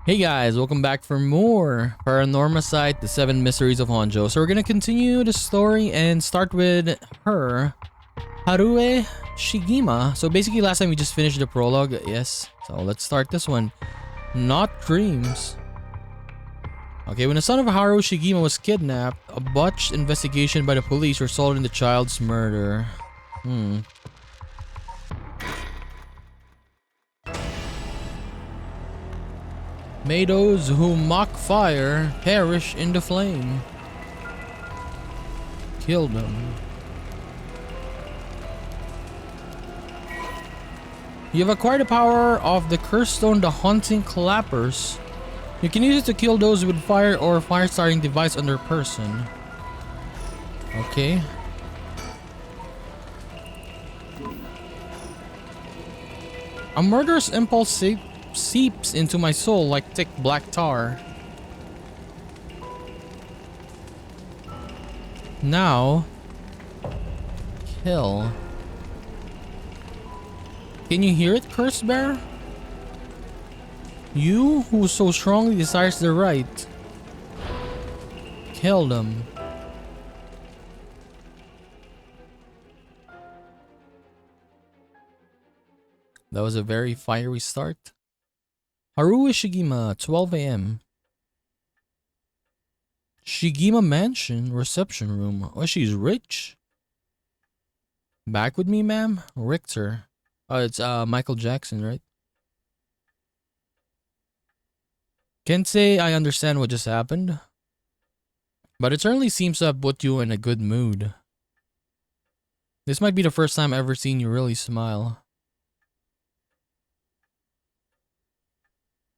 Hey guys, welcome back for more PARANORMASIGHT, the Seven Mysteries of Honjo. So we're gonna continue the story and start with her, Harue Shigima. So basically last time we just finished the prologue, yes. So let's start this one. Not dreams. Okay, when the son of Harue Shigima was kidnapped, a botched investigation by the police resulted in the child's murder. May those who mock fire perish in the flame. Kill them. You have acquired the power of the cursed stone, the haunting clappers. You can use it to kill those with fire or fire-starting device on their person. Okay. A murderous impulse seeps into my soul like thick black tar. Now, kill. Can you hear it, Curse Bear? You who so strongly desires the right. Kill them. That was a very fiery start. Harue Shigima, 12 a.m. Shigima Mansion, reception room. Oh, she's rich. Back with me, ma'am? Richter. Oh, it's Michael Jackson, right? Can't say I understand what just happened, but it certainly seems to have put you in a good mood. This might be the first time I've ever seen you really smile.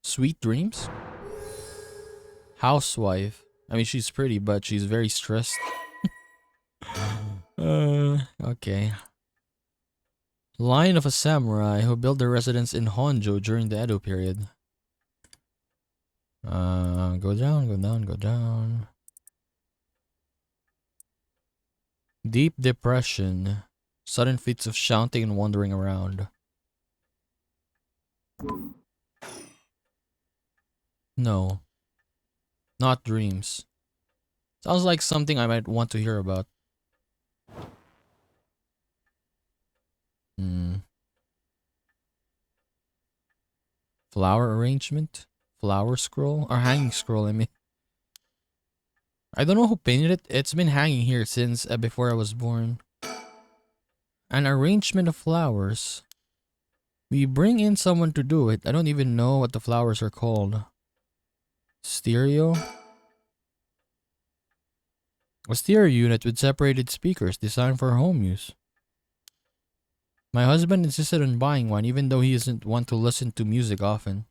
Sweet dreams? Housewife. I mean, she's pretty, but she's very stressed. Okay. Line of a samurai who built their residence in Honjo during the Edo period. Go down, go down, go down. Deep depression. Sudden fits of shouting and wandering around. No. Not dreams. Sounds like something I might want to hear about. Flower arrangement? Flower scroll? Or hanging scroll, I mean. I don't know who painted it. It's been hanging here since before I was born. An arrangement of flowers. We bring in someone to do it. I don't even know what the flowers are called. Stereo? A stereo unit with separated speakers designed for home use. My husband insisted on buying one even though he isn't one to listen to music often.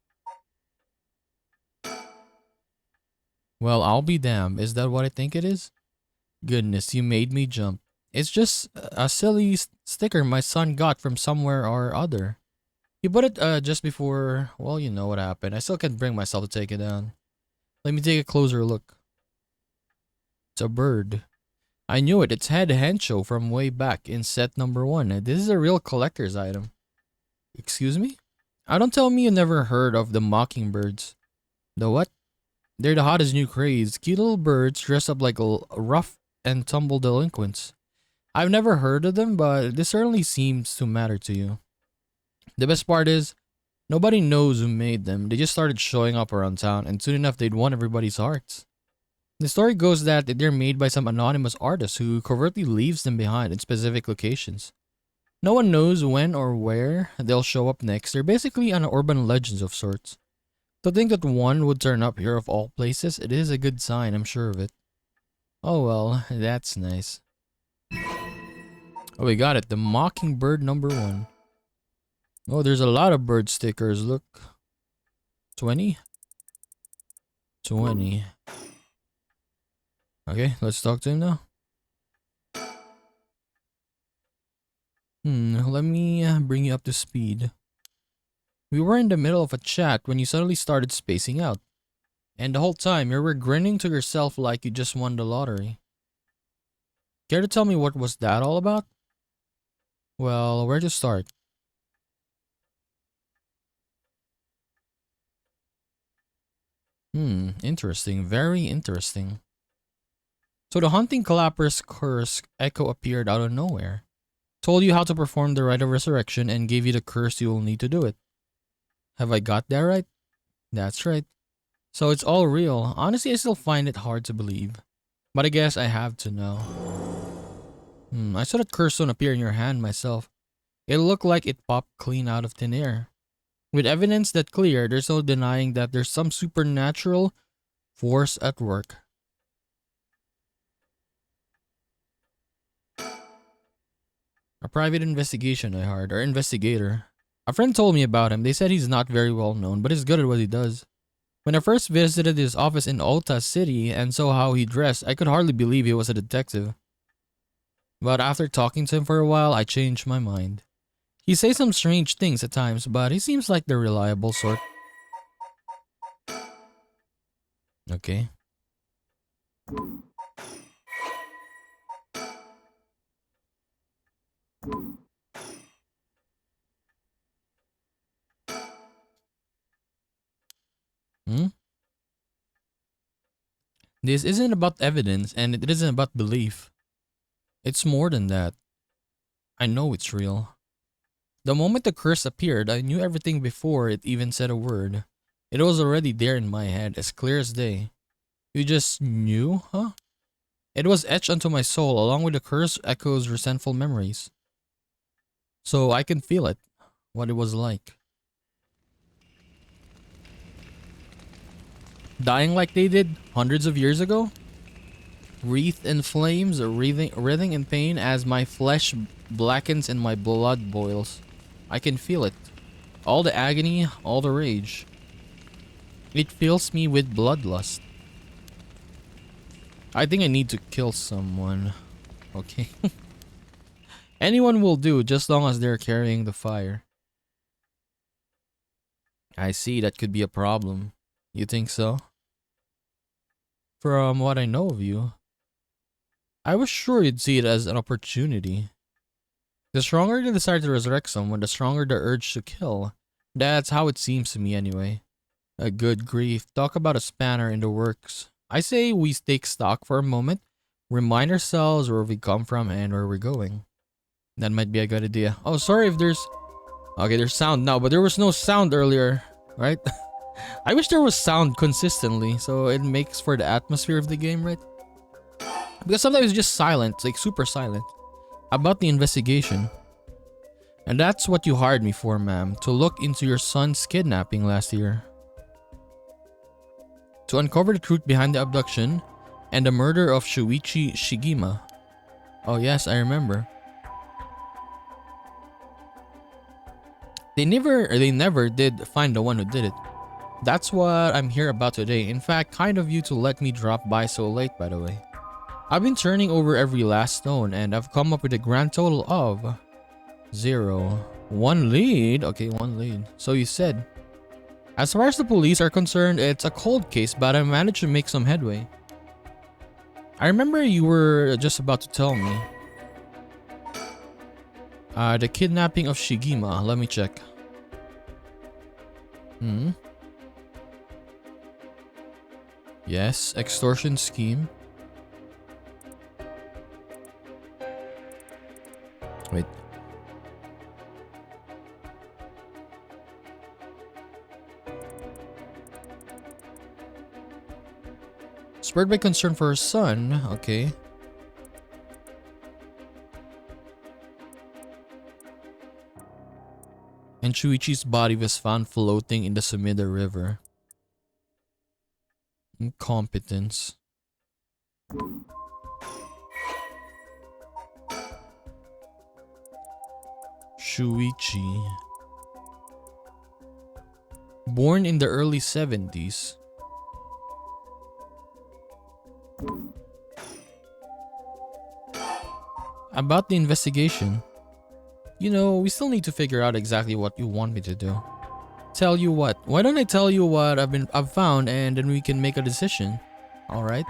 Well, I'll be damned. Is that what I think it is? Goodness, you made me jump. It's just a silly sticker my son got from somewhere or other. He put it just before, well, you know what happened. I still can't bring myself to take it down. Let me take a closer look. It's a bird. I knew it. It's Head Hencho from way back in set number 1. This is a real collector's item. Excuse me? Don't tell me you never heard of the mockingbirds. The what? They're the hottest new craze. Cute little birds dressed up like rough and tumble delinquents. I've never heard of them, but this certainly seems to matter to you. The best part is, nobody knows who made them. They just started showing up around town, and soon enough they'd won everybody's hearts. The story goes that they're made by some anonymous artist who covertly leaves them behind in specific locations. No one knows when or where they'll show up next. They're basically an urban legends of sorts. To think that one would turn up here of all places, it is a good sign, I'm sure of it. Oh well, that's nice. Oh, we got it. The Mockingbird number 1. Oh, there's a lot of bird stickers. Look. 20? 20. Okay, let's talk to him now. Let me bring you up to speed. We were in the middle of a chat when you suddenly started spacing out. And the whole time you were grinning to yourself like you just won the lottery. Care to tell me what was that all about? Well, where to start? Interesting. Very interesting. So the Haunting Clapper's curse echo appeared out of nowhere. Told you how to perform the rite of resurrection and gave you the curse you will need to do it. Have I got that right? That's right. So it's all real. Honestly, I still find it hard to believe. But I guess I have to know. I saw that curse stone appear in your hand myself. It looked like it popped clean out of thin air. With evidence that clear, there's no denying that there's some supernatural force at work. A private investigation I hired, or investigator. A friend told me about him. They said he's not very well known, but he's good at what he does. When I first visited his office in Ota City and saw how he dressed, I could hardly believe he was a detective. But after talking to him for a while, I changed my mind. He says some strange things at times, but he seems like the reliable sort. Okay. This isn't about evidence, and it isn't about belief. It's more than that. I know it's real. The moment the curse appeared, I knew everything before it even said a word. It was already there in my head, as clear as day. You just knew, huh? It was etched onto my soul, along with the curse echoes resentful memories. So I can feel it, what it was like. Dying like they did hundreds of years ago? Wreathed in flames, writhing in pain as my flesh blackens and my blood boils. I can feel it. All the agony, all the rage. It fills me with bloodlust. I think I need to kill someone. Okay. Anyone will do, just long as they're carrying the fire. I see, that could be a problem. You think so? From what I know of you, I was sure you'd see it as an opportunity. The stronger the desire to resurrect someone, the stronger the urge to kill. That's how it seems to me anyway. A good grief. Talk about a spanner in the works. I say we take stock for a moment, remind ourselves where we come from and where we're going. That might be a good idea. Oh, sorry if there's... Okay, there's sound now, but there was no sound earlier, right? I wish there was sound consistently, so it makes for the atmosphere of the game, right? Because sometimes it's just silent, like super silent. About the investigation. And that's what you hired me for, ma'am. To look into your son's kidnapping last year. To uncover the truth behind the abduction and the murder of Shuichi Shigima. Oh yes, I remember. They never did find the one who did it. That's what I'm here about today. In fact, kind of you to let me drop by so late, by the way. I've been turning over every last stone and I've come up with a grand total of 0. 1 lead. Okay, 1 lead. So you said. As far as the police are concerned, it's a cold case, but I managed to make some headway. I remember you were just about to tell me. The kidnapping of Shigima. Let me check. Yes, extortion scheme. Wait. Spurred by concern for her son. Okay. And Shuichi's body was found floating in the Sumida River. Incompetence. Shuichi. Born in the early 70s. About the investigation. You know, we still need to figure out exactly what you want me to do. Tell you what, why don't I tell you what I've found and then we can make a decision. All right?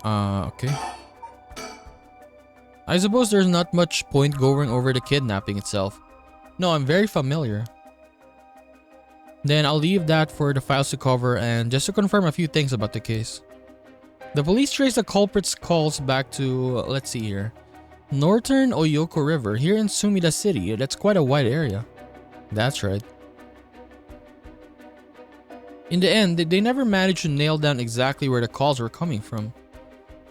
Okay. I suppose there's not much point going over the kidnapping itself. No, I'm very familiar. Then I'll leave that for the files to cover, and just to confirm a few things about the case. The police traced the culprit's calls back to, let's see here, Northern Oyoko River here in Sumida City. That's quite a wide area. That's right. In the end, they never managed to nail down exactly where the calls were coming from.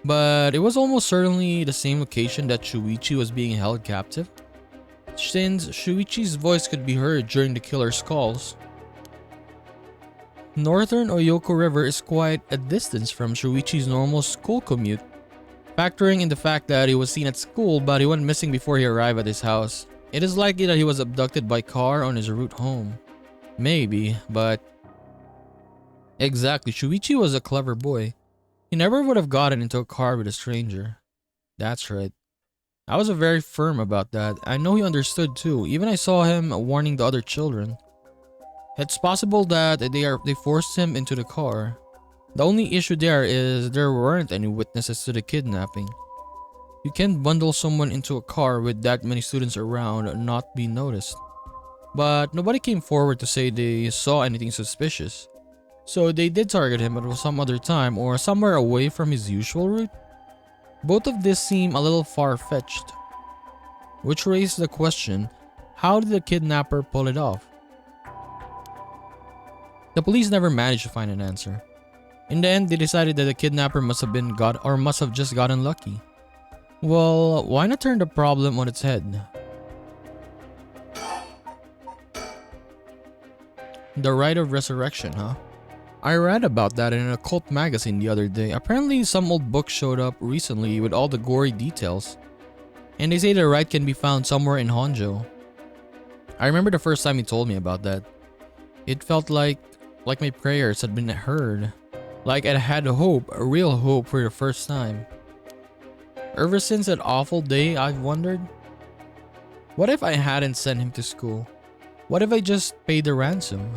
But it was almost certainly the same location that Shuichi was being held captive, since Shuichi's voice could be heard during the killer's calls. Northern Oyoko River is quite a distance from Shuichi's normal school commute, factoring in the fact that he was seen at school but he went missing before he arrived at his house. It is likely that he was abducted by car on his route home. Maybe, but... Exactly, Shuichi was a clever boy. He never would have gotten into a car with a stranger. That's right. I was very firm about that. I know he understood too. Even I saw him warning the other children. It's possible that they forced him into the car. The only issue there is there weren't any witnesses to the kidnapping. You can't bundle someone into a car with that many students around and not be noticed. But nobody came forward to say they saw anything suspicious. So they did target him at some other time or somewhere away from his usual route. Both of this seem a little far-fetched. Which raises the question, how did the kidnapper pull it off? The police never managed to find an answer. In the end, they decided that the kidnapper must have just gotten lucky. Well, why not turn the problem on its head? The rite of resurrection, huh? I read about that in an occult magazine the other day. Apparently, some old book showed up recently with all the gory details. And they say the rite can be found somewhere in Honjo. I remember the first time he told me about that. It felt like my prayers had been heard. Like I had hope, a real hope for the first time. Ever since that awful day, I've wondered, what if I hadn't sent him to school? What if I just paid the ransom?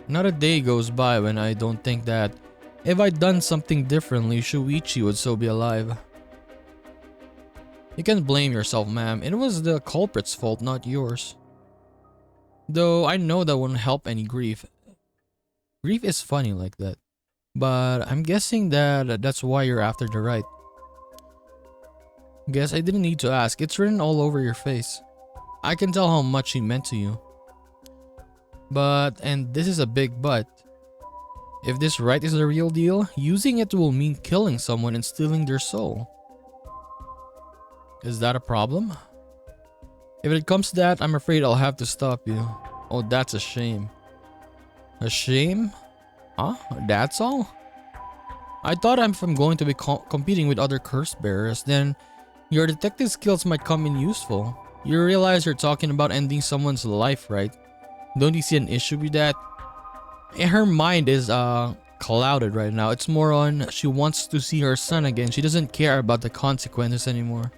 Not a day goes by when I don't think that if I'd done something differently, Shuichi would still be alive. You can't blame yourself, ma'am. It was the culprit's fault, not yours. Though I know that won't help any grief. Grief is funny like that. But I'm guessing that that's why you're after the rite. Guess I didn't need to ask. It's written all over your face. I can tell how much he meant to you. But, and this is a big but, if this rite is the real deal, using it will mean killing someone and stealing their soul. Is that a problem? If it comes to that, I'm afraid I'll have to stop you. Oh, that's a shame. A shame? Huh? That's all? I thought if I'm going to be competing with other curse bearers, then your detective skills might come in useful. You realize you're talking about ending someone's life, right? Don't you see an issue with that? Her mind is clouded right now. It's more on she wants to see her son again. She doesn't care about the consequences anymore.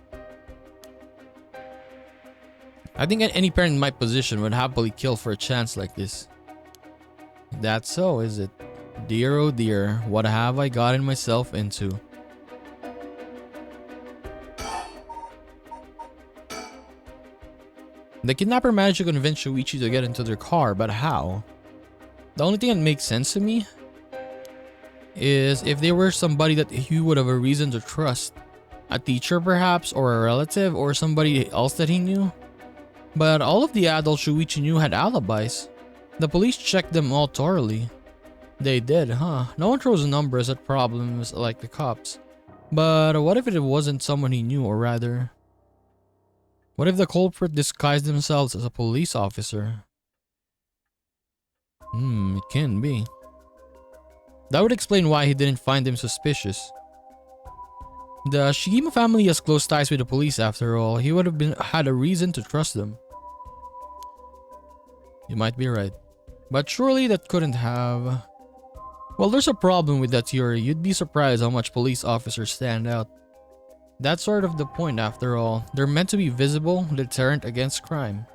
I think any parent in my position would happily kill for a chance like this. That's so, is it? Dear oh dear, what have I gotten myself into? The kidnapper managed to convince Shuichi to get into their car, but how? The only thing that makes sense to me is if they were somebody that he would have a reason to trust. A teacher perhaps, or a relative, or somebody else that he knew. But all of the adults Shuichi knew had alibis. The police checked them all thoroughly. They did, huh? No one throws numbers at problems like the cops. But what if it wasn't someone he knew, or rather... What if the culprit disguised themselves as a police officer? It can be. That would explain why he didn't find them suspicious. The Shigima family has close ties with the police after all. He would have had a reason to trust them. You might be right. But surely that couldn't have... Well, there's a problem with that theory. You'd be surprised how much police officers stand out. That's sort of the point after all. They're meant to be visible, deterrent against crime.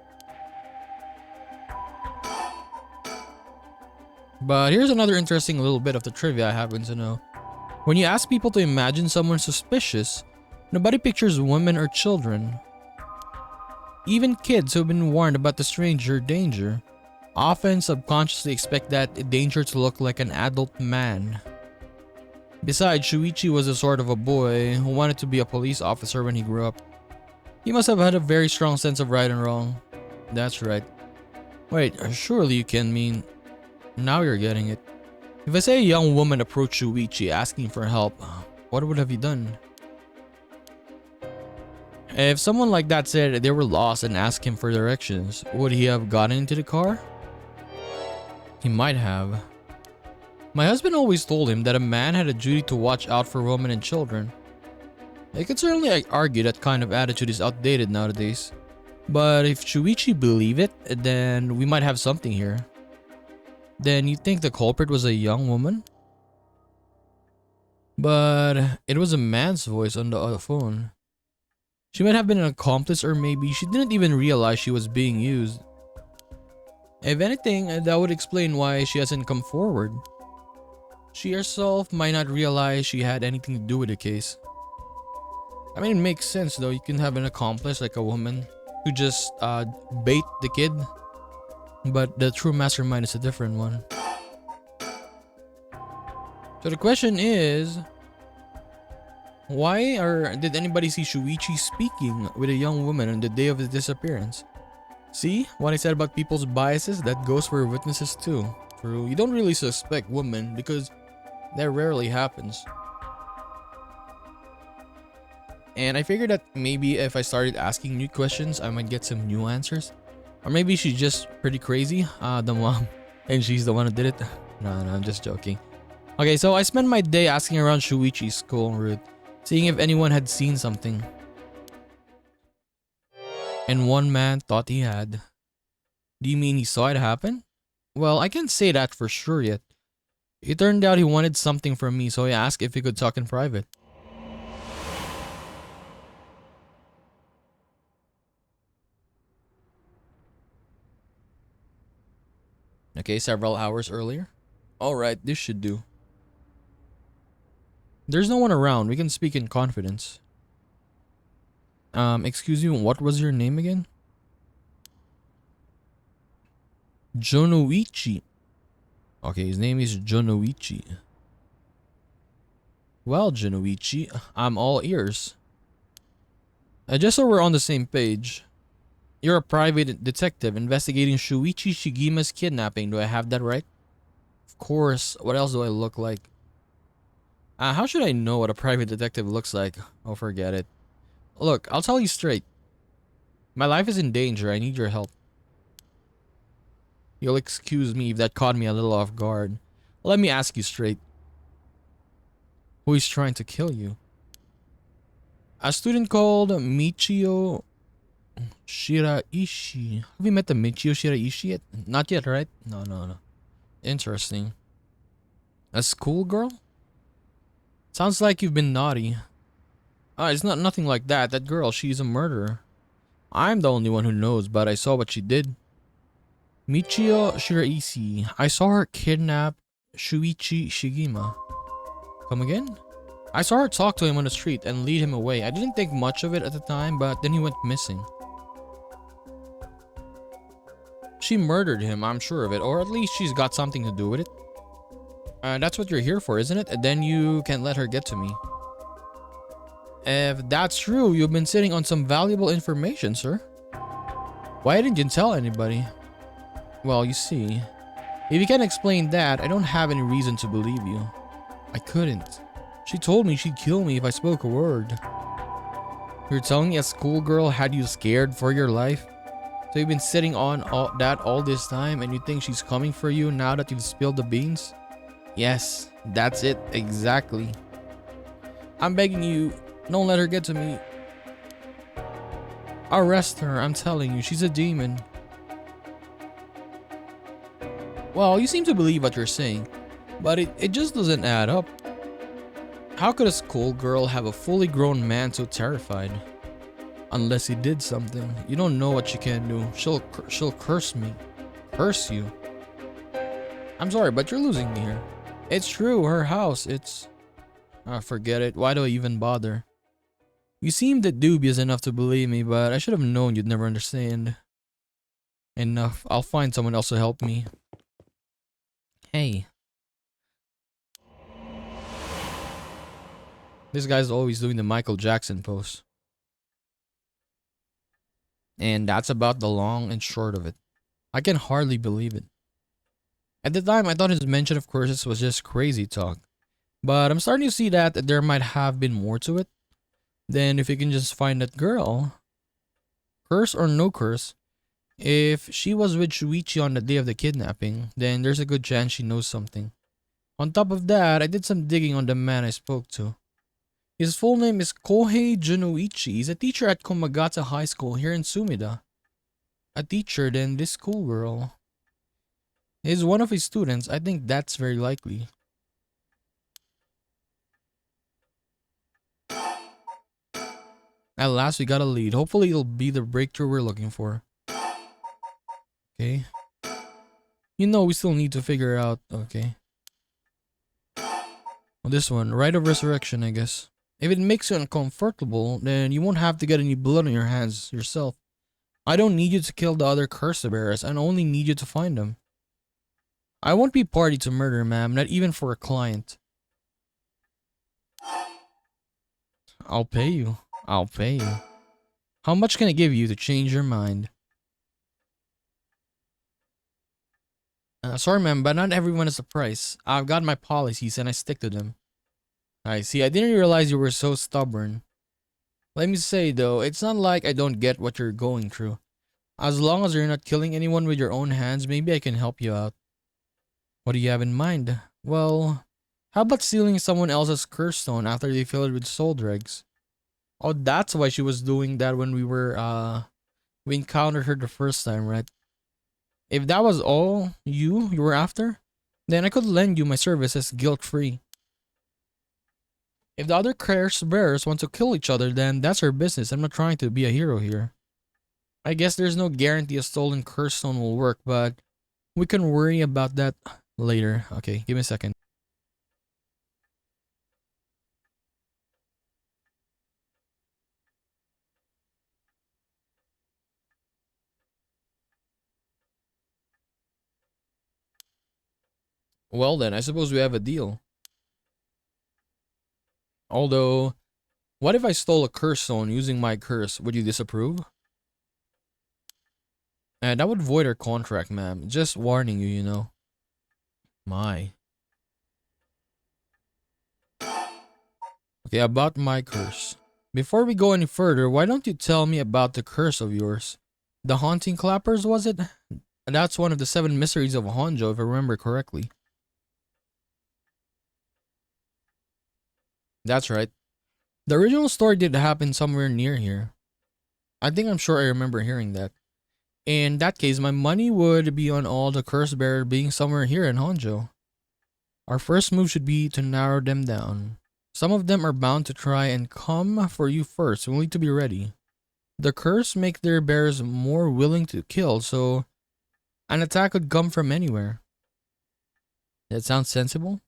But here's another interesting little bit of the trivia I happen to know. When you ask people to imagine someone suspicious, nobody pictures women or children. Even kids who've been warned about the stranger danger often subconsciously expect that danger to look like an adult man. Besides, Shuichi was a sort of a boy who wanted to be a police officer when he grew up. He must have had a very strong sense of right and wrong. That's right. Wait, surely you can mean... Now you're getting it. If I say a young woman approached Shuichi asking for help, what would have you done? If someone like that said they were lost and asked him for directions, would he have gotten into the car? He might have. My husband always told him that a man had a duty to watch out for women and children. I could certainly argue that kind of attitude is outdated nowadays. But if Shuichi believed it, then we might have something here. Then you think the culprit was a young woman? But it was a man's voice on the phone. She might have been an accomplice, or maybe she didn't even realize she was being used. If anything, that would explain why she hasn't come forward. She herself might not realize she had anything to do with the case. I mean, it makes sense though. You can have an accomplice like a woman who just bait the kid. But the true mastermind is a different one. So the question is, why or did anybody see Shuichi speaking with a young woman on the day of his disappearance? See what I said about people's biases? That goes for witnesses too. True, you don't really suspect women because that rarely happens. And I figured that maybe if I started asking new questions, I might get some new answers. Or maybe she's just pretty crazy, the mom, and she's the one who did it. No, I'm just joking. Okay, so I spent my day asking around Shuichi's school route, seeing if anyone had seen something. And one man thought he had. Do you mean he saw it happen? Well, I can't say that for sure yet. It turned out he wanted something from me, so I asked if he could talk in private. Okay, several hours earlier. Alright, this should do. There's no one around. We can speak in confidence. Excuse me, what was your name again? Jonoichi. Okay, his name is Jonoichi. Well, Jonoichi, I'm all ears. Just so we're on the same page. You're a private detective investigating Shuichi Shigima's kidnapping. Do I have that right? Of course. What else do I look like? How should I know what a private detective looks like? Oh, forget it. Look, I'll tell you straight. My life is in danger. I need your help. You'll excuse me if that caught me a little off guard. Let me ask you straight. Who is trying to kill you? A student called Michio Shiraishi. Have you met the Michio Shiraishi yet? Not yet, right? No. Interesting. A schoolgirl? Sounds like you've been naughty. It's nothing like that. That girl, she's a murderer. I'm the only one who knows, but I saw what she did. Michio Shiraishi. I saw her kidnap Shuichi Shigima. Come again? I saw her talk to him on the street and lead him away. I didn't think much of it at the time, but then he went missing. She murdered him, I'm sure of it, or at least she's got something to do with it. That's what you're here for, isn't it? And then you can let her get to me. If that's true, you've been sitting on some valuable information, sir. Why didn't you tell anybody? Well, you see, if you can't explain that, I don't have any reason to believe you. I couldn't. She told me she'd kill me if I spoke a word. You're telling me a schoolgirl had you scared for your life? So you've been sitting on that all this time and you think she's coming for you now that you've spilled the beans? Yes, that's it, exactly. I'm begging you, don't let her get to me. Arrest her, I'm telling you, she's a demon. Well, you seem to believe what you're saying, but it just doesn't add up. How could a schoolgirl have a fully grown man so terrified? Unless he did something. You don't know what she can do. She'll curse me. Curse you. I'm sorry, but you're losing me here. It's true, her house, it's... forget it. Why do I even bother? You seemed dubious enough to believe me, but I should have known you'd never understand. Enough. I'll find someone else to help me. Hey. This guy's always doing the Michael Jackson pose. And that's about the long and short of it. I can hardly believe it. At the time, I thought his mention of curses was just crazy talk. But I'm starting to see that there might have been more to it. Then if you can just find that girl, curse or no curse, if she was with Shuichi on the day of the kidnapping, then there's a good chance she knows something. On top of that, I did some digging on the man I spoke to. His full name is Kohei Junoichi. He's a teacher at Komagata High School here in Sumida. A teacher, then this schoolgirl. He's one of his students. I think that's very likely. At last, we got a lead. Hopefully, it'll be the breakthrough we're looking for. Okay. You know, we still need to figure out. Okay. Well, this one, rite of resurrection, I guess. If it makes you uncomfortable, then you won't have to get any blood on your hands yourself. I don't need you to kill the other curse bearers. I only need you to find them. I won't be party to murder, ma'am, not even for a client. I'll pay you. I'll pay you. How much can I give you to change your mind? Sorry, ma'am, but not everyone has a price. I've got my policies and I stick to them. I see. I didn't realize you were so stubborn. Let me say, though, it's not like I don't get what you're going through. As long as you're not killing anyone with your own hands, maybe I can help you out. What do you have in mind? Well, how about stealing someone else's curse stone after they fill it with soul dregs? Oh, that's why she was doing that when we encountered her the first time, right? If that was all you were after, then I could lend you my services guilt-free. If the other curse bearers want to kill each other, then that's their business. I'm not trying to be a hero here. I guess there's no guarantee a stolen curse stone will work, but we can worry about that later. Okay, give me a second. Well then, I suppose we have a deal. Although, what if I stole a curse stone using my curse? Would you disapprove? And that would void our contract, ma'am. Just warning you, you know. My. Okay, about my curse. Before we go any further, why don't you tell me about the curse of yours? The haunting clappers, was it? That's one of the 7 mysteries of Honjo, if I remember correctly. That's right. The original story did happen somewhere near here. I'm sure I remember hearing that. In that case, my money would be on all the curse bearer being somewhere here in Honjo. Our first move should be to narrow them down. Some of them are bound to try and come for you first. We'll need to be ready. The curse make their bearers more willing to kill, so an attack could come from anywhere. That sounds sensible?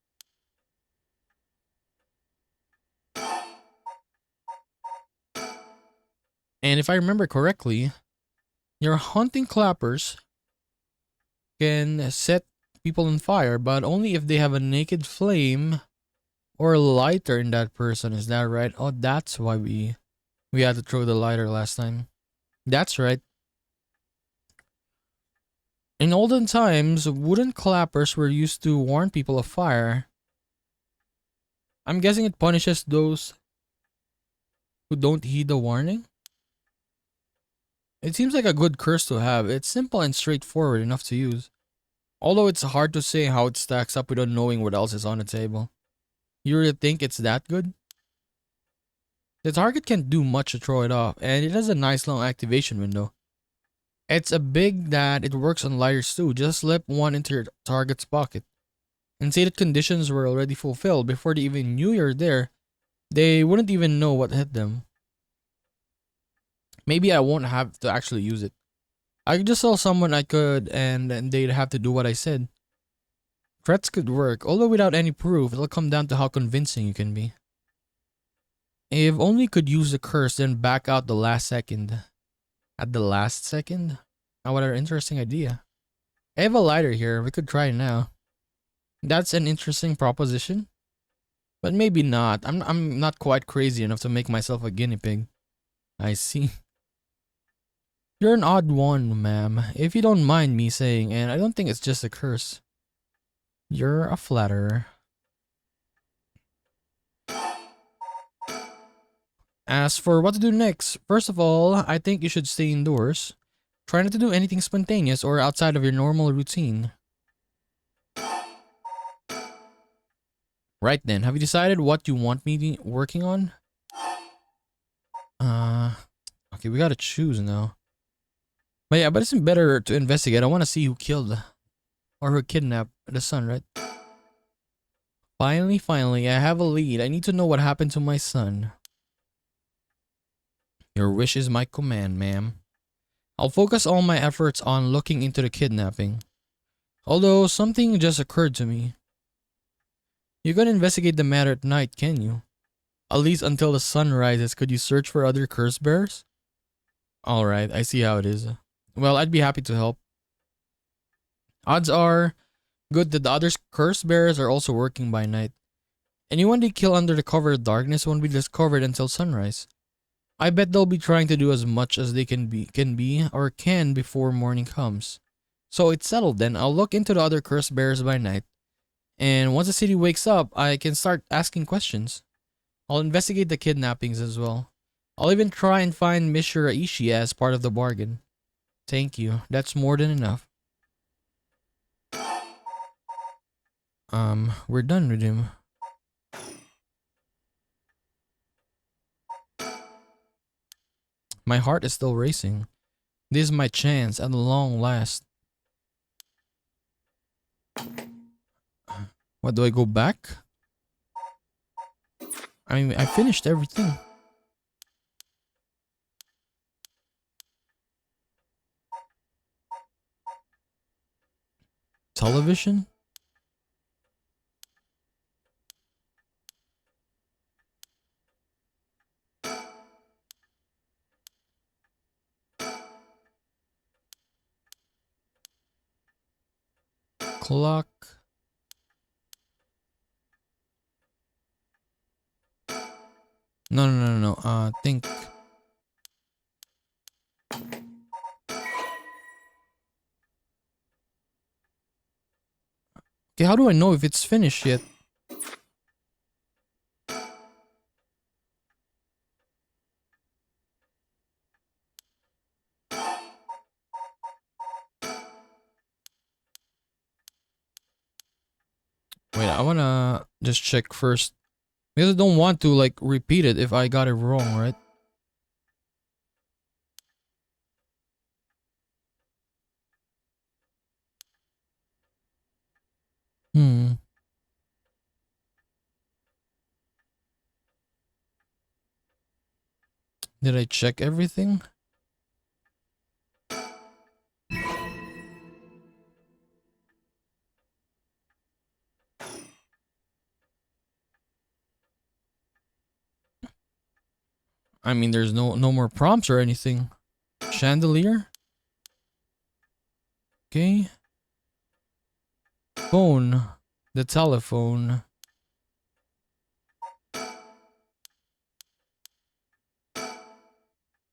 And if I remember correctly, your hunting clappers can set people on fire, but only if they have a naked flame or lighter in that person. Is that right? Oh, that's why we had to throw the lighter last time. That's right. In olden times, wooden clappers were used to warn people of fire. I'm guessing it punishes those who don't heed the warning. It seems like a good curse to have. It's simple and straightforward enough to use. Although it's hard to say how it stacks up without knowing what else is on the table. You really think it's that good? The target can't do much to throw it off, and it has a nice long activation window. It's a big that it works on lighters too. Just slip one into your target's pocket. And say that conditions were already fulfilled before they even knew you're there. They wouldn't even know what hit them. Maybe I won't have to actually use it. I could just tell someone I could and they'd have to do what I said. Threats could work, although without any proof, it'll come down to how convincing you can be. If only could use the curse, then back out the last second. At the last second? Oh, what an interesting idea. I have a lighter here. We could try it now. That's an interesting proposition. But maybe not. I'm not quite crazy enough to make myself a guinea pig. I see. You're an odd one, ma'am. If you don't mind me saying, and I don't think it's just a curse. You're a flatterer. As for what to do next, first of all, I think you should stay indoors. Try not to do anything spontaneous or outside of your normal routine. Right then, have you decided what you want me working on? Okay, we gotta choose now. But yeah, but isn't better to investigate? I want to see who killed or who kidnapped the son, right? Finally, I have a lead. I need to know what happened to my son. Your wish is my command, ma'am. I'll focus all my efforts on looking into the kidnapping. Although, something just occurred to me. You can investigate the matter at night, can you? At least until the sun rises, could you search for other curse bearers? Alright, I see how it is. Well, I'd be happy to help. Odds are good that the other curse bearers are also working by night. Anyone they kill under the cover of darkness won't be discovered until sunrise. I bet they'll be trying to do as much as they can before morning comes. So it's settled then. I'll look into the other curse bearers by night. And once the city wakes up, I can start asking questions. I'll investigate the kidnappings as well. I'll even try and find Mishra Ishii as part of the bargain. Thank you. That's more than enough. We're done with him. My heart is still racing. This is my chance at long last. What, do I go back? I mean, I finished everything. Television? Clock? No. Think. Okay, how do I know if it's finished yet? Wait, I wanna just check first. Because I don't want to, like, repeat it if I got it wrong, right? Hmm. Did I check everything? I mean, there's no more prompts or anything. Chandelier? Okay. Phone. The telephone.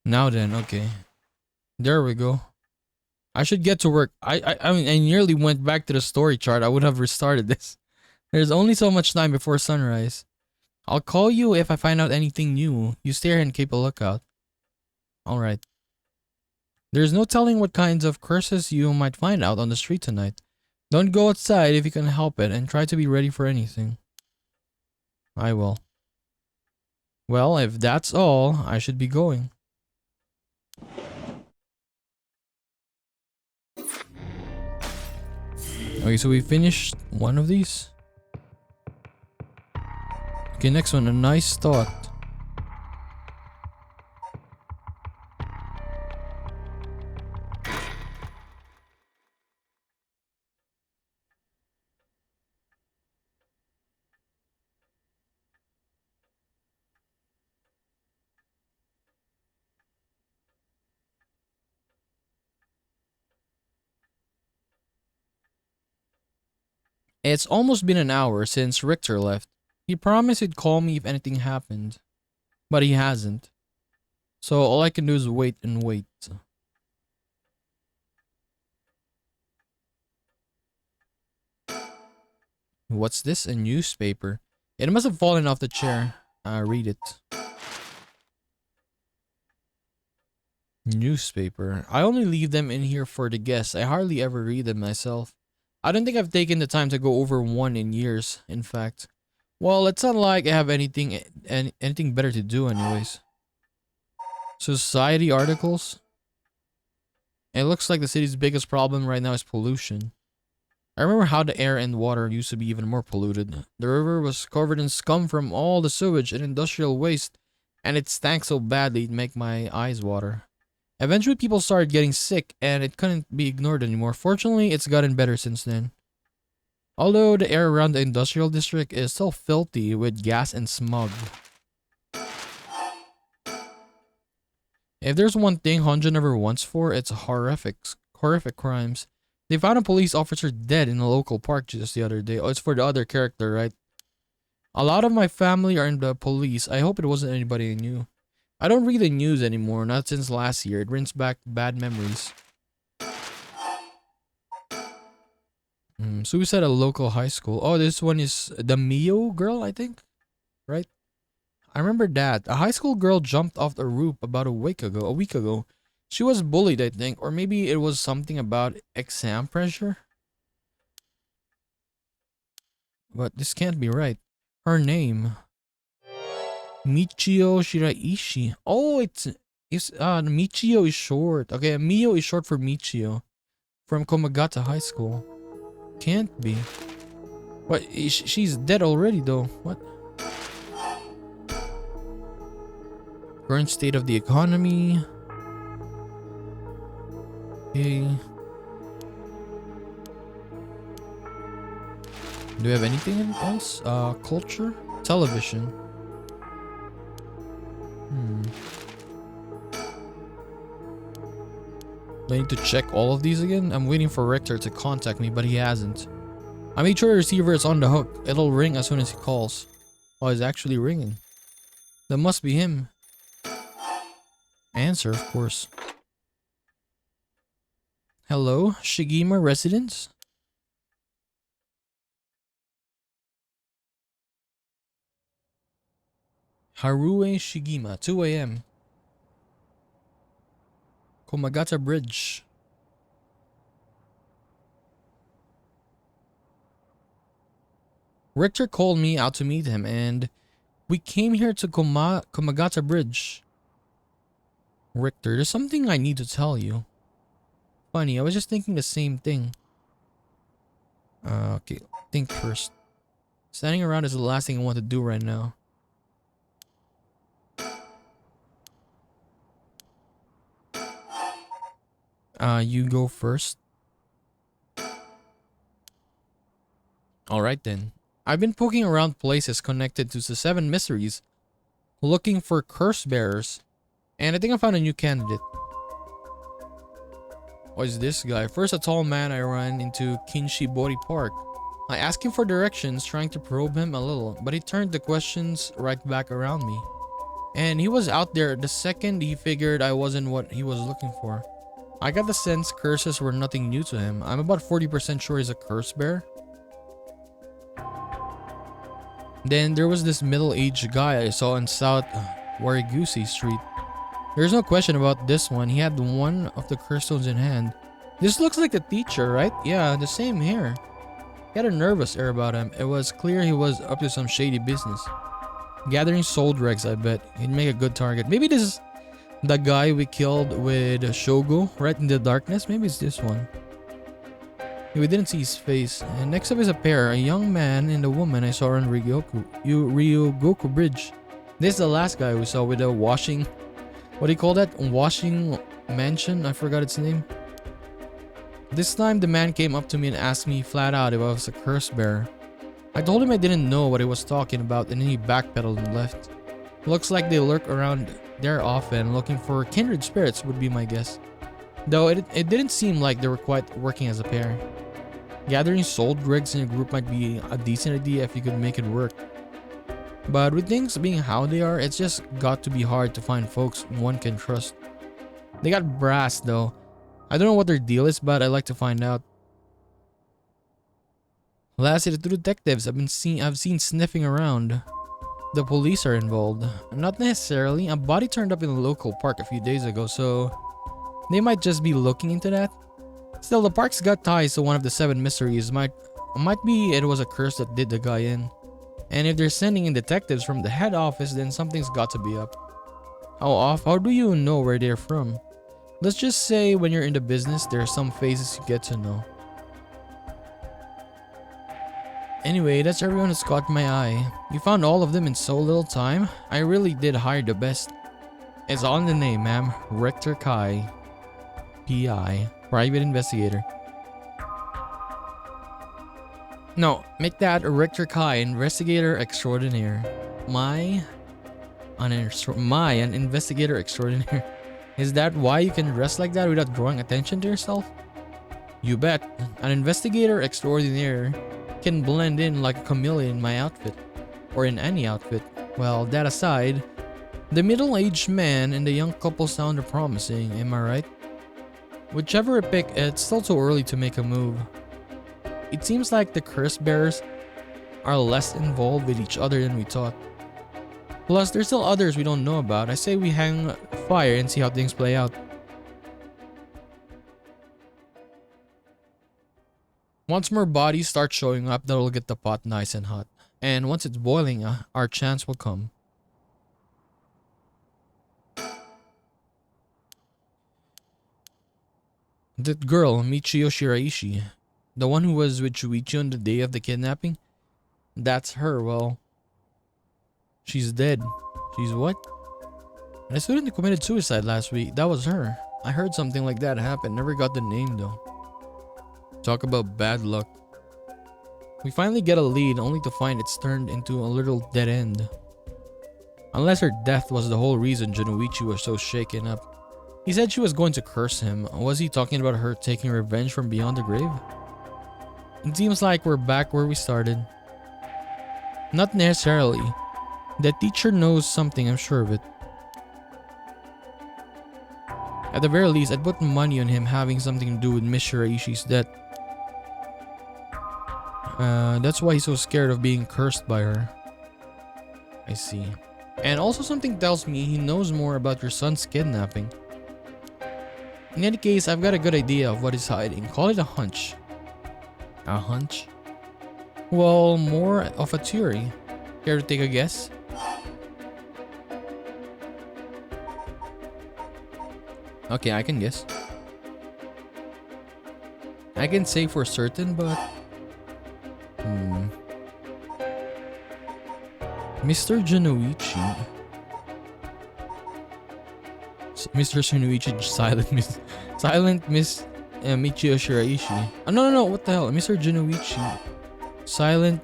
Now then, okay. There we go. I should get to work. I mean, I nearly went back to the story chart. I would have restarted this. There's only so much time before sunrise. I'll call you if I find out anything new. You stay here and keep a lookout. Alright. There's no telling what kinds of curses you might find out on the street tonight. Don't go outside if you can help it and try to be ready for anything. I will. Well, if that's all, I should be going. Okay, so we finished one of these. Okay, next one, a nice thought. It's almost been an hour since Richter left. He promised he'd call me if anything happened, but he hasn't. So all I can do is wait and wait. What's this? A newspaper. It must have fallen off the chair. Read it. Newspaper. I only leave them in here for the guests. I hardly ever read them myself. I don't think I've taken the time to go over one in years, in fact. Well, it's not like I have anything better to do anyways. Society articles. It looks like the city's biggest problem right now is pollution. I remember how the air and water used to be even more polluted. The river was covered in scum from all the sewage and industrial waste, and it stank so badly it'd make my eyes water. Eventually people started getting sick, and it couldn't be ignored anymore. Fortunately, it's gotten better since then. Although the air around the industrial district is still filthy with gas and smog. If there's one thing Honjo never wants for, it's horrific crimes. They found a police officer dead in a local park just the other day. Oh, it's for the other character, right? A lot of my family are in the police. I hope it wasn't anybody I knew. I don't read the news anymore, not since last year. It brings back bad memories. Suicide at a local high school. Oh, this one is the Mio girl, I think? Right? I remember that. A high school girl jumped off the roof about a week ago. She was bullied, I think. Or maybe it was something about exam pressure. But this can't be right. Her name. Michio Shiraishi. Oh, it's Michio is short. Okay, Mio is short for Michio. From Komagata High School. Can't be. What? She's dead already though. What? Current state of the economy. Okay. Do we have anything else? Culture? Television. Do I need to check all of these again? I'm waiting for Richter to contact me, but he hasn't. I made sure the receiver is on the hook. It'll ring as soon as he calls. Oh, it's actually ringing. That must be him. Answer, of course. Hello, Shigima residence? Harue Shigima, 2 a.m. Komagata Bridge. Richter called me out to meet him, and we came here to Komagata Bridge. Richter, there's something I need to tell you. Funny, I was just thinking the same thing. Okay, think first. Standing around is the last thing I want to do right now. You go first. Alright then. I've been poking around places connected to the Seven Mysteries, looking for curse bearers, and I think I found a new candidate. What is this guy? First a tall man I ran into Kinshibori Park. I asked him for directions, trying to probe him a little, but he turned the questions right back around me. And he was out there the second he figured I wasn't what he was looking for. I got the sense curses were nothing new to him. I'm about 40% sure he's a curse bearer. Then there was this middle-aged guy I saw on South Warigusi Street. There's no question about this one. He had one of the curse stones in hand. This looks like the teacher, right? Yeah, the same hair. He had a nervous air about him. It was clear he was up to some shady business. Gathering soul dregs, I bet. He'd make a good target. Maybe this is the guy we killed with Shogo right in the darkness. Maybe it's this one. We didn't see his face. And next up is a pair, a young man and a woman I saw on Ryogoku Bridge. This is the last guy we saw with a washing... What do you call that? Washing mansion? I forgot its name. This time the man came up to me and asked me flat out if I was a curse bearer. I told him I didn't know what he was talking about, and then he backpedaled and left. Looks like they lurk around there often, looking for kindred spirits would be my guess. Though it didn't seem like they were quite working as a pair. Gathering soul dregs in a group might be a decent idea if you could make it work. But with things being how they are, it's just got to be hard to find folks one can trust. They got brass though. I don't know what their deal is, but I'd like to find out. Lastly, the two detectives I've seen sniffing around. The police are involved. Not necessarily. A body turned up in a local park a few days ago, so they might just be looking into that. Still, the park's got ties to one of the seven mysteries. Might be it was a curse that did the guy in. And if they're sending in detectives from the head office, then something's got to be up. How do you know where they're from? Let's just say when you're in the business, there are some faces you get to know. Anyway, that's everyone who's caught my eye. You found all of them in so little time. I really did hire the best. It's on the name, ma'am. Richter Kai. PI. Private Investigator. No, make that Richter Kai, Investigator Extraordinaire. An Investigator Extraordinaire. Is that why you can dress like that without drawing attention to yourself? You bet. An Investigator Extraordinaire can blend in like a chameleon in my outfit. Or in any outfit. Well, that aside, the middle-aged man and the young couple sound promising, am I right? Whichever I pick, it's still too early to make a move. It seems like the curse bearers are less involved with each other than we thought. Plus, there's still others we don't know about. I say we hang fire and see how things play out. Once more bodies start showing up, that'll get the pot nice and hot. And once it's boiling, our chance will come. That girl, Michio Shiraishi, the one who was with Shuichi on the day of the kidnapping? That's her, well... She's dead. She's what? And a student who committed suicide last week, that was her. I heard something like that happen, never got the name though. Talk about bad luck. We finally get a lead only to find it's turned into a little dead end. Unless her death was the whole reason Junichi was so shaken up. He said she was going to curse him. Was he talking about her taking revenge from beyond the grave? It seems like we're back where we started. Not necessarily. That teacher knows something, I'm sure of it. At the very least, I'd put money on him having something to do with Miss Shiraishi's death. That's why he's so scared of being cursed by her. I see. And also something tells me he knows more about your son's kidnapping. In any case, I've got a good idea of what he's hiding. Call it a hunch. A hunch? Well, more of a theory. Care to take a guess? Okay, I can guess. I can say for certain, but... Mr. Junichi. Mr. Junichi, Silent Miss Michio Shiraishi. Oh, no, what the hell? Mr. Junichi. Silent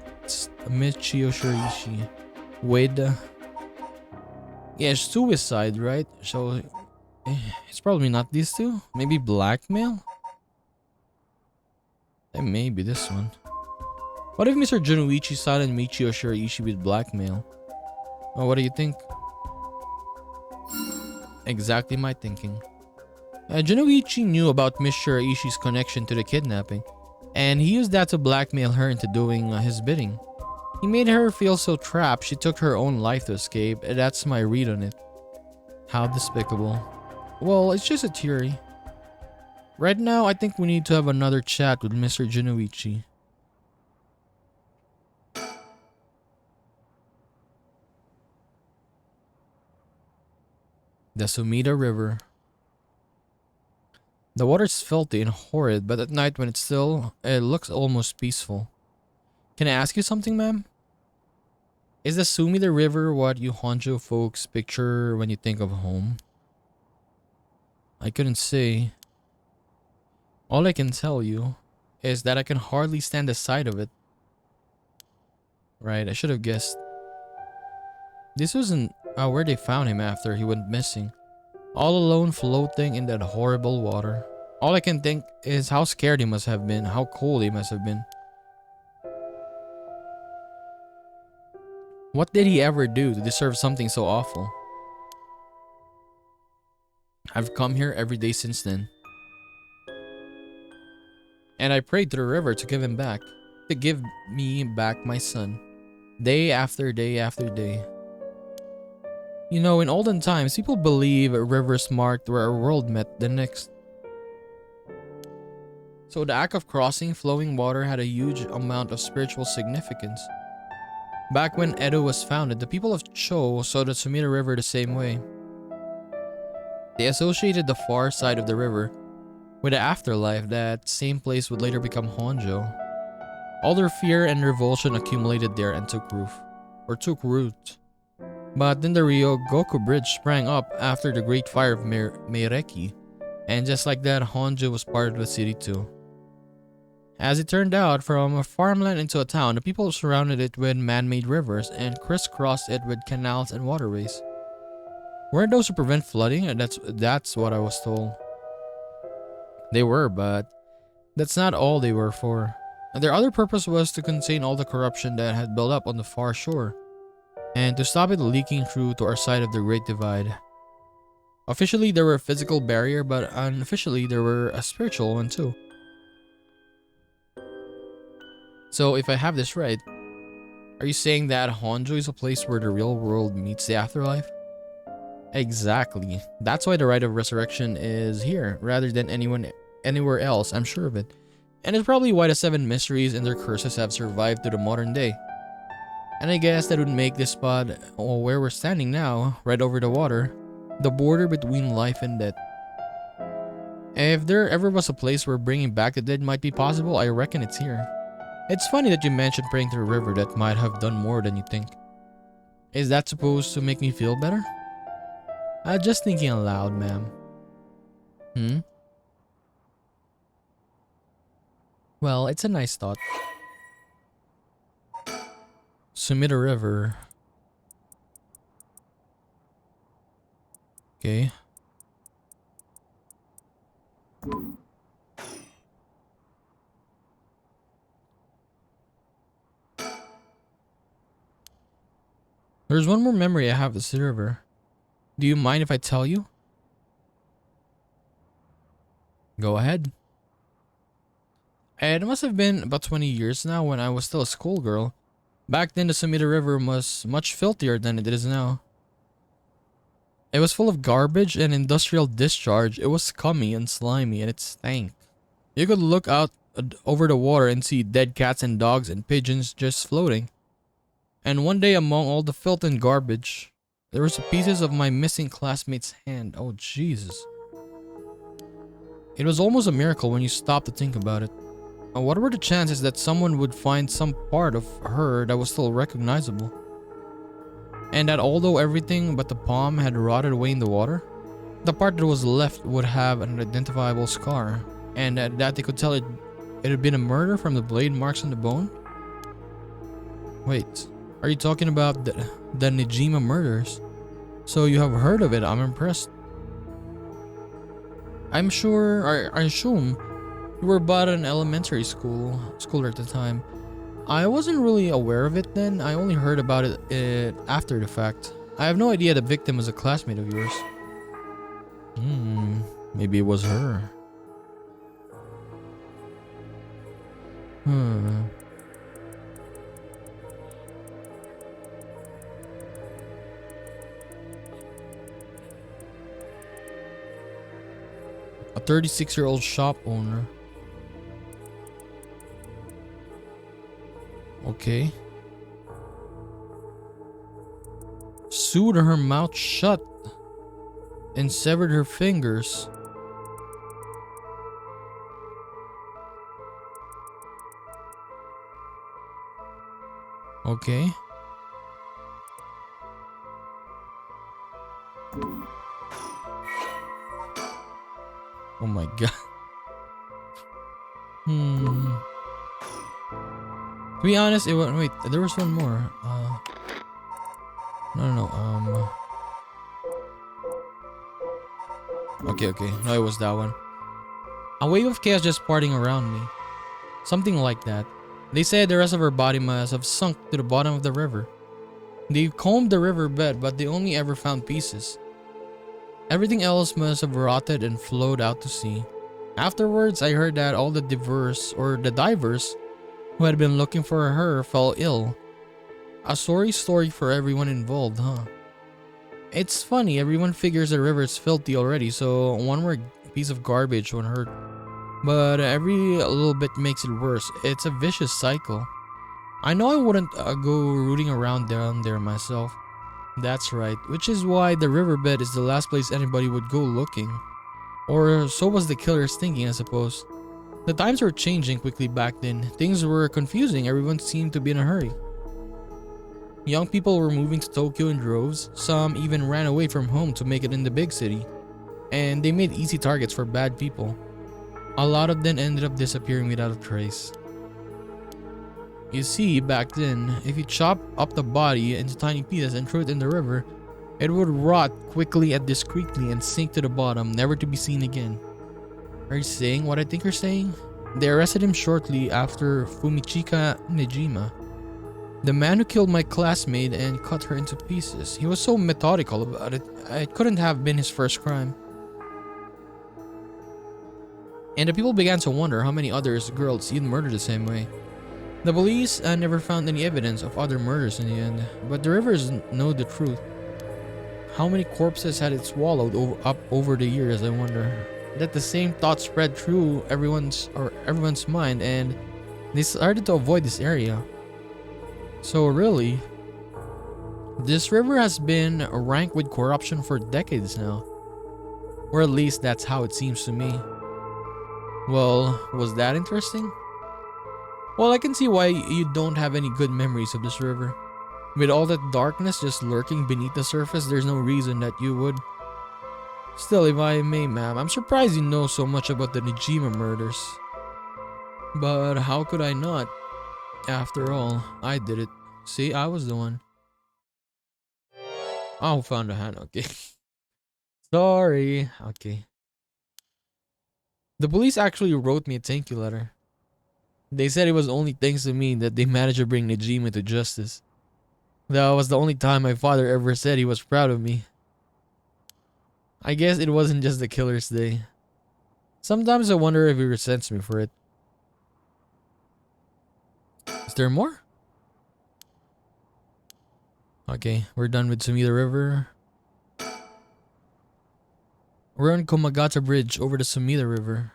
Michio Shiraishi. With... yeah, suicide, right? So... it's probably not these two. Maybe blackmail? It may be this one. What if Mr. Junichi silent Michio Shiraishi with blackmail? Oh, what do you think? Exactly my thinking. Junichi knew about Miss Shiraishi's connection to the kidnapping, and he used that to blackmail her into doing his bidding. He made her feel so trapped she took her own life to escape. That's my read on it. How despicable. Well, it's just a theory. Right now, I think we need to have another chat with Mr. Junichi. The Sumida River. The water's filthy and horrid, but at night when it's still, it looks almost peaceful. Can I ask you something, ma'am? Is the Sumida River what you Honjo folks picture when you think of home? I couldn't say. All I can tell you is that I can hardly stand the sight of it. Right, I should have guessed. This wasn't where they found him after he went missing. All alone floating in that horrible water. All I can think is how scared he must have been, how cold he must have been. What did he ever do to deserve something so awful? I've come here every day since then. And I prayed to the river to give him back. To give me back my son. Day after day after day. You know, in olden times, people believe rivers marked where a world met the next. So the act of crossing flowing water had a huge amount of spiritual significance. Back when Edo was founded, the people of Cho saw the Sumida River the same way. They associated the far side of the river with the afterlife. That same place would later become Honjo. All their fear and revulsion accumulated there and took root. But then the Ryogoku Bridge sprang up after the Great Fire of Meireki, and just like that, Honjo was part of the city too. As it turned out, from a farmland into a town, the people surrounded it with man-made rivers and crisscrossed it with canals and waterways. Weren't those to prevent flooding? That's what I was told. They were, but that's not all they were for. Their other purpose was to contain all the corruption that had built up on the far shore, and to stop it leaking through to our side of the Great Divide. Officially, there were a physical barrier, but unofficially, there were a spiritual one too. So, if I have this right, are you saying that Honjo is a place where the real world meets the afterlife? Exactly. That's why the rite of resurrection is here, rather than anywhere else, I'm sure of it. And it's probably why the Seven Mysteries and their curses have survived to the modern day. And I guess that would make this spot, where we're standing now, right over the water, the border between life and death. If there ever was a place where bringing back the dead might be possible, I reckon it's here. It's funny that you mentioned praying to a river that might have done more than you think. Is that supposed to make me feel better? Just thinking aloud, ma'am. Well, it's a nice thought. Sumida River. Okay. There's one more memory I have of this river. Do you mind if I tell you? Go ahead. It must have been about 20 years now when I was still a schoolgirl. Back then the Sumida River was much filthier than it is now. It was full of garbage and industrial discharge. It was scummy and slimy and it stank. You could look out over the water and see dead cats and dogs and pigeons just floating. And one day among all the filth and garbage, there was pieces of my missing classmate's hand. Oh Jesus. It was almost a miracle when you stop to think about it. What were the chances that someone would find some part of her that was still recognizable? And that although everything but the palm had rotted away in the water, the part that was left would have an identifiable scar, and that they could tell it had been a murder from the blade marks on the bone? Wait, are you talking about the Nijima murders? So you have heard of it, I'm impressed. I assume you were about an elementary schooler at the time. I wasn't really aware of it then. I only heard about it after the fact. I have no idea the victim was a classmate of yours. Maybe it was her. A 36-year-old shop owner. Okay. Sewed her mouth shut and severed her fingers. Okay. Oh my god. To be honest, it was, wait, there was one more. No. Okay. No, it was that one. A wave of chaos just parting around me. Something like that. They said the rest of her body must have sunk to the bottom of the river. They combed the riverbed, but they only ever found pieces. Everything else must have rotted and flowed out to sea. Afterwards, I heard that all the divers who had been looking for her fell ill. A sorry story for everyone involved, huh? It's funny, everyone figures the river is filthy already, so one more piece of garbage won't hurt. But every little bit makes it worse. It's a vicious cycle. I know I wouldn't go rooting around down there myself. That's right, which is why the riverbed is the last place anybody would go looking. Or so was the killer's thinking, I suppose. The times were changing quickly back then. Things were confusing, everyone seemed to be in a hurry. Young people were moving to Tokyo in droves, some even ran away from home to make it in the big city. And they made easy targets for bad people. A lot of them ended up disappearing without a trace. You see, back then, if you chop up the body into tiny pieces and threw it in the river, it would rot quickly and discreetly and sink to the bottom, never to be seen again. Are you saying what I think you're saying? They arrested him shortly after Fumichika Nejima, the man who killed my classmate and cut her into pieces. He was so methodical about it, it couldn't have been his first crime. And the people began to wonder how many others girls he'd murdered the same way. The police never found any evidence of other murders in the end, but the rivers know the truth. How many corpses had it swallowed up over the years, I wonder. That the same thought spread through everyone's mind, and they started to avoid this area. So really, this river has been ranked with corruption for decades now. Or at least that's how it seems to me. Well, was that interesting? Well, I can see why you don't have any good memories of this river. With all that darkness just lurking beneath the surface, there's no reason that you would. Still, if I may, ma'am, I'm surprised you know so much about the Nejima murders. But how could I not? After all, I did it. See, I was the one. Oh, found a hand, okay. Sorry. Okay. The police actually wrote me a thank you letter. They said it was only thanks to me that they managed to bring Nejima to justice. That was the only time my father ever said he was proud of me. I guess it wasn't just the killer's day. Sometimes I wonder if he resents me for it. Is there more? Okay, we're done with Sumida River. We're on Komagata Bridge over the Sumida River.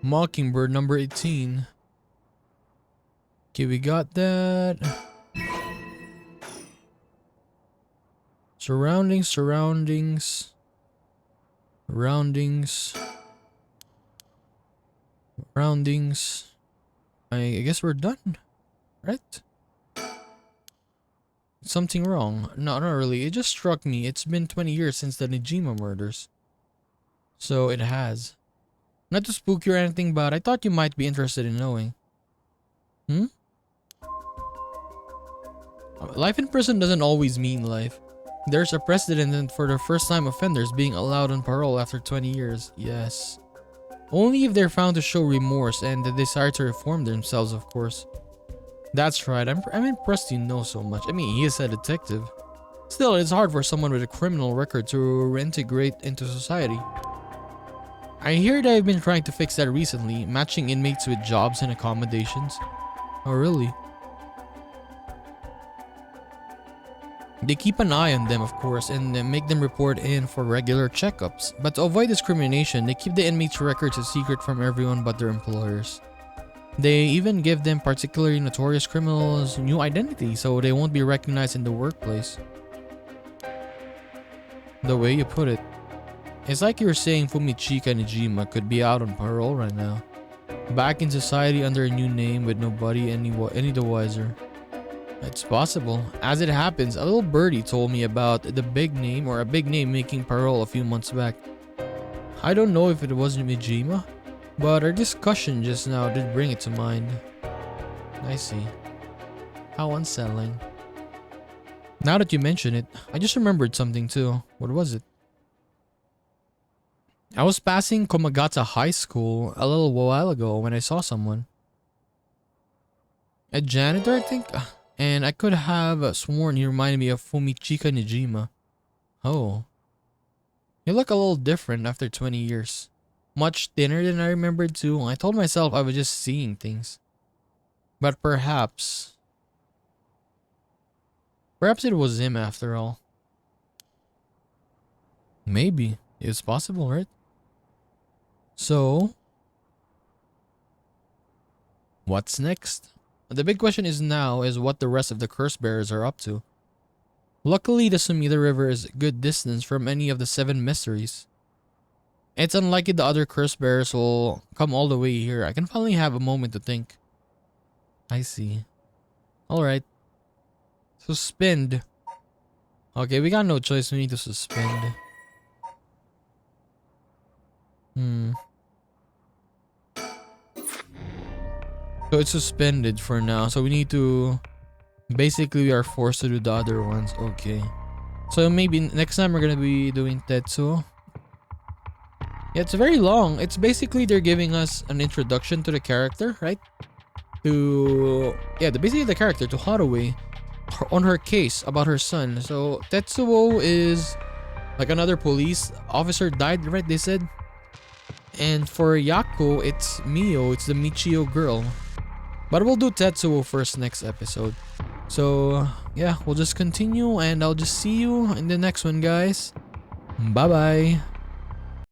Mockingbird number 18. Okay, we got that. Surroundings. I guess we're done, right? Something wrong? No, not really. It just struck me. It's been 20 years since the Nejima murders. So it has. Not to spook you or anything, but I thought you might be interested in knowing. Life in prison doesn't always mean life. There's a precedent for the first-time offenders being allowed on parole after 20 years. Yes. Only if they're found to show remorse and the desire to reform themselves, of course. That's right. I'm impressed you know so much. I mean, he is a detective. Still, it's hard for someone with a criminal record to reintegrate into society. I hear they've been trying to fix that recently, matching inmates with jobs and accommodations. Oh, really? They keep an eye on them, of course, and make them report in for regular checkups. But to avoid discrimination, they keep the inmates' records a secret from everyone but their employers. They even give them particularly notorious criminals new identity so they won't be recognized in the workplace. The way you put it. It's like you're saying Fumichika Nejima could be out on parole right now. Back in society under a new name with nobody any the wiser. It's possible. As it happens, a little birdie told me about a big name making parole a few months back. I don't know if it was Nejima, But our discussion just now did bring it to mind. I see. How unsettling. Now that you mention it, I just remembered something too. What was it? I was passing Komagata High School a little while ago when I saw someone. A janitor, I think? And I could have sworn he reminded me of Fumichika Nijima. Oh. You look a little different after 20 years. Much thinner than I remembered too. I told myself I was just seeing things. But perhaps it was him after all. Maybe. It's possible, right? So, what's next? The big question is what the rest of the curse bearers are up to. Luckily, the Sumida River is a good distance from any of the 7 mysteries. It's unlikely the other curse bearers will come all the way here. I can finally have a moment to think. I see. Alright. Suspend. Okay, we got no choice. We need to suspend. So it's suspended for now. So we need to... Basically, we are forced to do the other ones. Okay. So maybe next time we're gonna be doing Tetsuo. Yeah, it's very long. It's basically they're giving us an introduction to the character, right? Basically the character, to Harue, on her case about her son. So Tetsuo is like another police officer died, right? They said. And for Yako, it's Mio. It's the Michio girl. But we'll do Tetsuo first next episode. So yeah, we'll just continue and I'll just see you in the next one, guys. Bye bye.